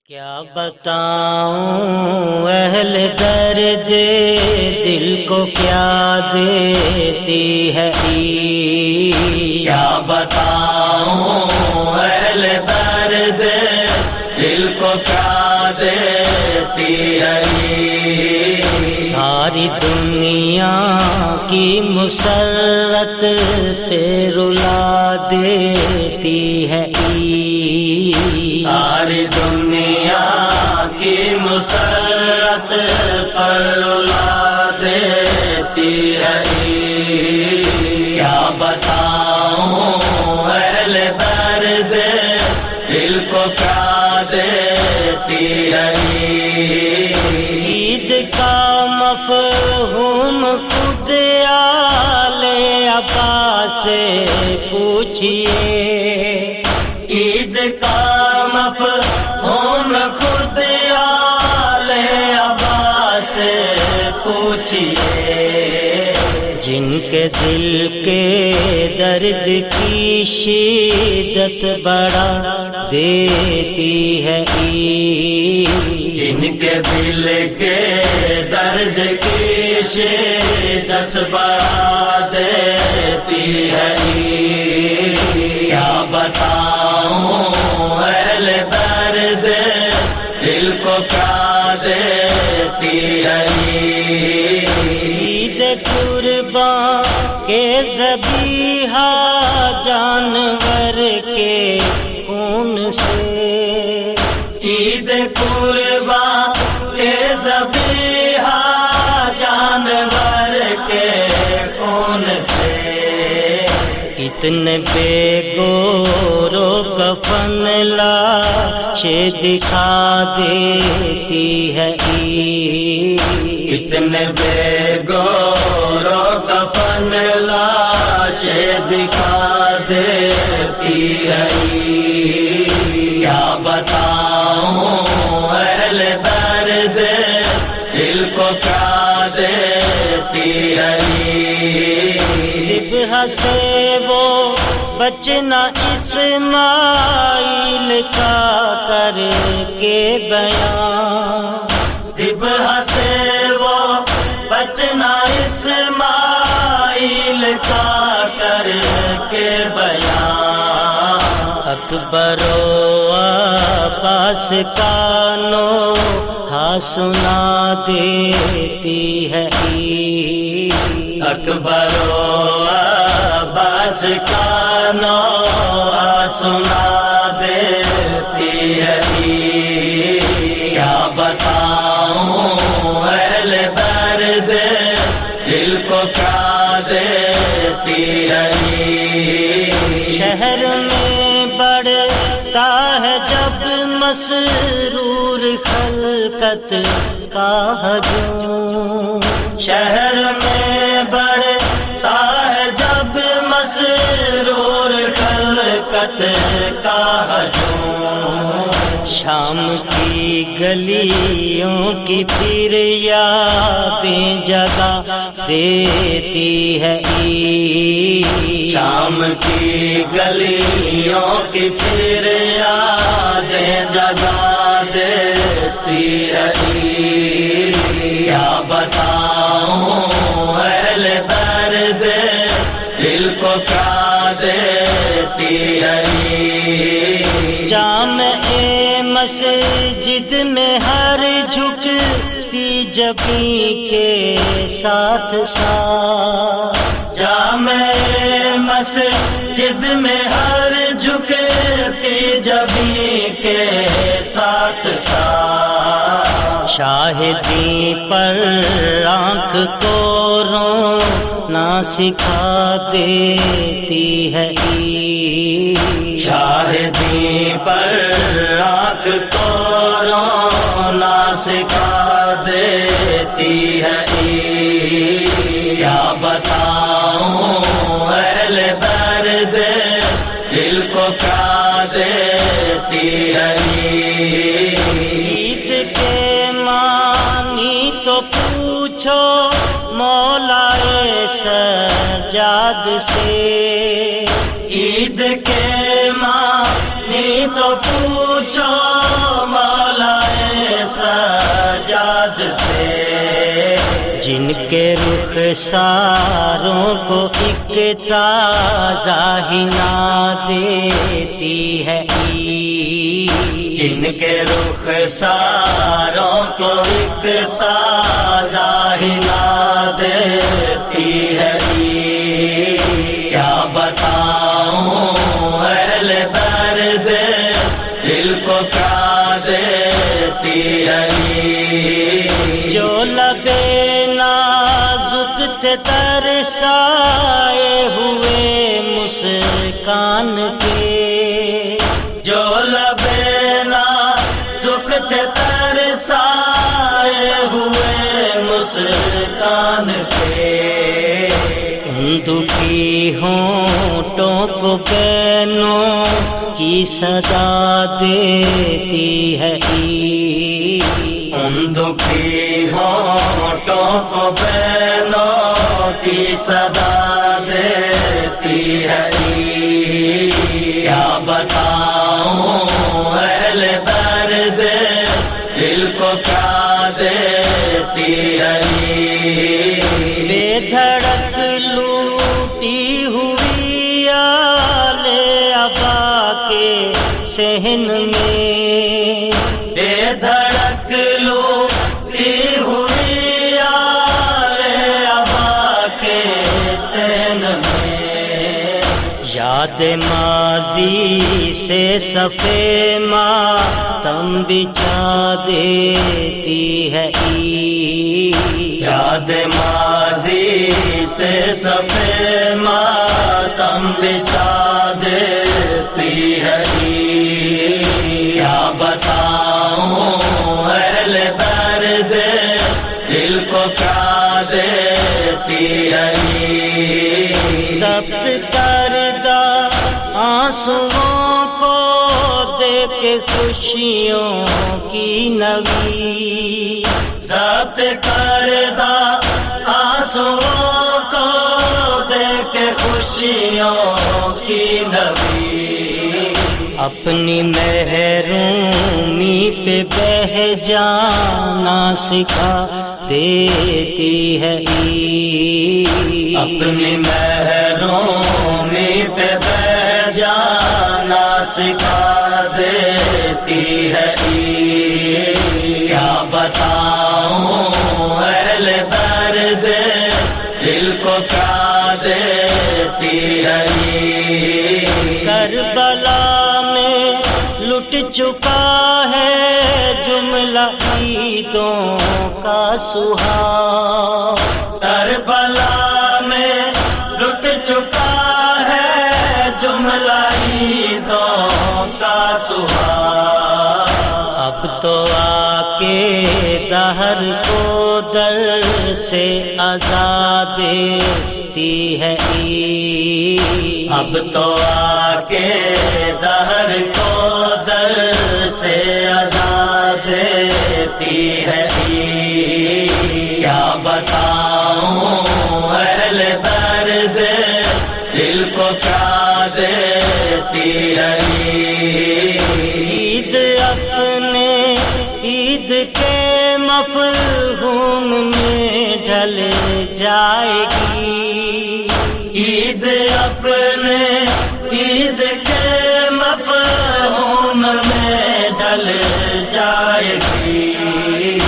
کیا بتاؤں اہل درد دل کو کیا دیتی ہے عید، کیا بتاؤں اہل درد دل کو کیا دیتی ہے عید، ساری دنیا کی مسرت پہ رلا دیتی ہے عید، ساری دنیا کی مسرت پر رلا دیتی ہے عید، کیا بتاؤں اہل درد دل کو کیا دیتی ہے عید کا مفہوم خود آل عباس سے پوچھئے، عید کا مفہوم خود آل عباس سے پوچھئے، جن کے دل کے درد کی شدت بڑھا دیتی ہے عید، جن کے دل کے درد کی شدت بڑھا دیتی ہے عید، کیا بتاؤں اہل درد دل کو کیا دیتی ہے عید قربان کے ذبیحہ جانور کے خون سے، عید قربان کے ذبیحہ جانور کے خون سے، کتنے بے گور و کفن لاشیں دکھا دیتی ہے عید، کتنے بے گور و کفن لاشیں دکھا دیتی ہے عید، کیا بتاؤں اہل درد دل کو کیا دیتی ہے عید، ذبح سے وہ بچنا اسماعیل کا کر کے بیان، ذبح سے وہ بچنا اسماعیل کا کر کے بیان، اکبر و عباس کا نوحہ سنا دیتی ہے عید، اکبر و عباس کا نوحہ سنا دیتی ہے عید، کیا بتاؤں اہل درد دل کو کیا دیتی ہے عید، شہر میں بڑھتا ہے جب مسرور خلقت کا ہجوم، شہر میں بڑھتا ہے جب مسرور خلقت کا ہجوم، شام کی گلیوں کی پھر یادیں جگا دیتی ہے عید، شام کی گلیوں کی پھر یادیں جگا دیتی ہے عید، کیا بتاؤں اہل درد دل کو کیا دیتی ہے عید، جامع مسجد میں ہر جھکتی جبیں کے ساتھ ساتھ، جامع مسجد میں ہر جھکتی جبیں کے ساتھ ساتھ، شاہدی پر آنکھ کو رونا سکھا دیتی ہے عید، شاہدی پر آنکھ کو رونا سکھا دیتی ہے عید، کیا بتاؤں اہل درد دل کو کیا دیتی ہے عید کے معنی تو پوچھو مولا سجاد سے، عید کے معنی تو پوچھو مولا جن کے رخساروں کو ایک تازہ ہنا دیتی ہے عید، جن کے رخساروں کو ایک تازہ ہنا دیتی ہے عید۔ کیا بتاؤں اہل درد دل کو کیا دیتی ہے عید۔ جو لبے نازک تھے ترسائے ہوئے مسکان کے، جو لبے نازک تھے ترسائے ہوئے مسکان پہ، ان دکھی ہونٹوں کو بینوں کی صدا دیتی ہے عید، ان دکھی ہونٹوں کو بینوں کی صدا دیتی ہے عید۔ کیا بتاؤں اہل درد دل کو کیا دیتی ہے عید۔ بے دھڑک لوٹی ہوئی آل ابا کے صحن میں، بے دھڑک لوٹی ہوئی آل ابا کے صحن میں، یاد ماضی سے صفے ماتم بچھا دیتی ہے عید، یاد ماضی سے صفے ماتم بچھا دیتی ہے عید۔ کیا بتاؤں اہل درد دل کو کیا دیتی ہے عید۔ ضبط کردہ آنسوؤں کو دیکھ کے خوشیوں کی نوید، ضبط کردہ آنسوؤں کو دیکھ کے خوشیوں کی نوید، اپنی محرومی پہ بہہ جانا سکھا دیتی ہے عید، اپنی محرومی پہ بہہ جانا سکھا دیتی ہے عید۔ کیا بتاؤں اہل درد دل کو کیا دیتی ہے عید۔ کربلا میں لٹ چکا ہے جملہ عیدوں کا سہاگ، کربلا میں لٹ چکا ہے جملہ عیدوں کا سہاگ، اب تو آ کے دہر کو در سے آزاد دیتی ہے عید، اب تو آ کے دہر کو در سے آزاد دیتی ہے عید۔ کیا بتاؤں اہل درد دل کو کیا دیتی ہے عید۔ عید اپنے عید کے مفہوم میں ڈھل جائے گی، عید اپنے عید کے مفہوم میں ڈل جائے گی،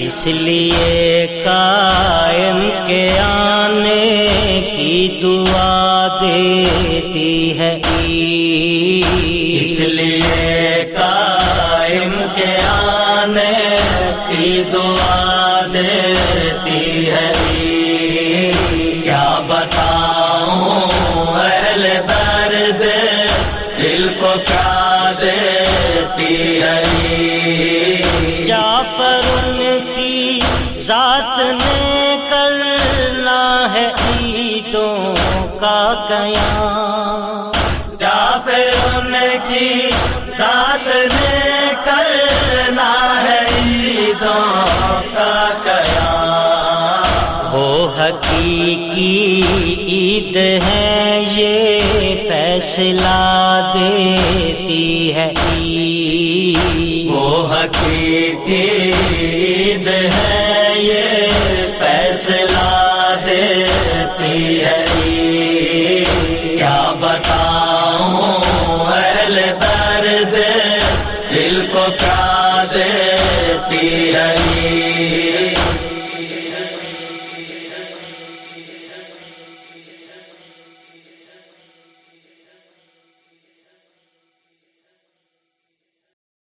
اس لیے قائم کے آنے کی دعا دیتی ہے عید، اس لیے قائم کے آنے کی دعا دیتی ہے عید۔ کیا بتاؤں اہل درد دل کو کیا دیتی ہے عید۔ جعفر ان کی ذات نے کرنا ہے عیدوں کا قیام، جعفر ان کی ذات نے کرنا ہے عیدوں کا قیام، وہ حقیقی عید ہے یہ فیصلہ دیتی ہے عید، وہ حقیقی عید ہے یہ فیصلہ دیتی ہے عید، کیا بتاؤں اہل درد دل کو کیا دیتی ہے عید۔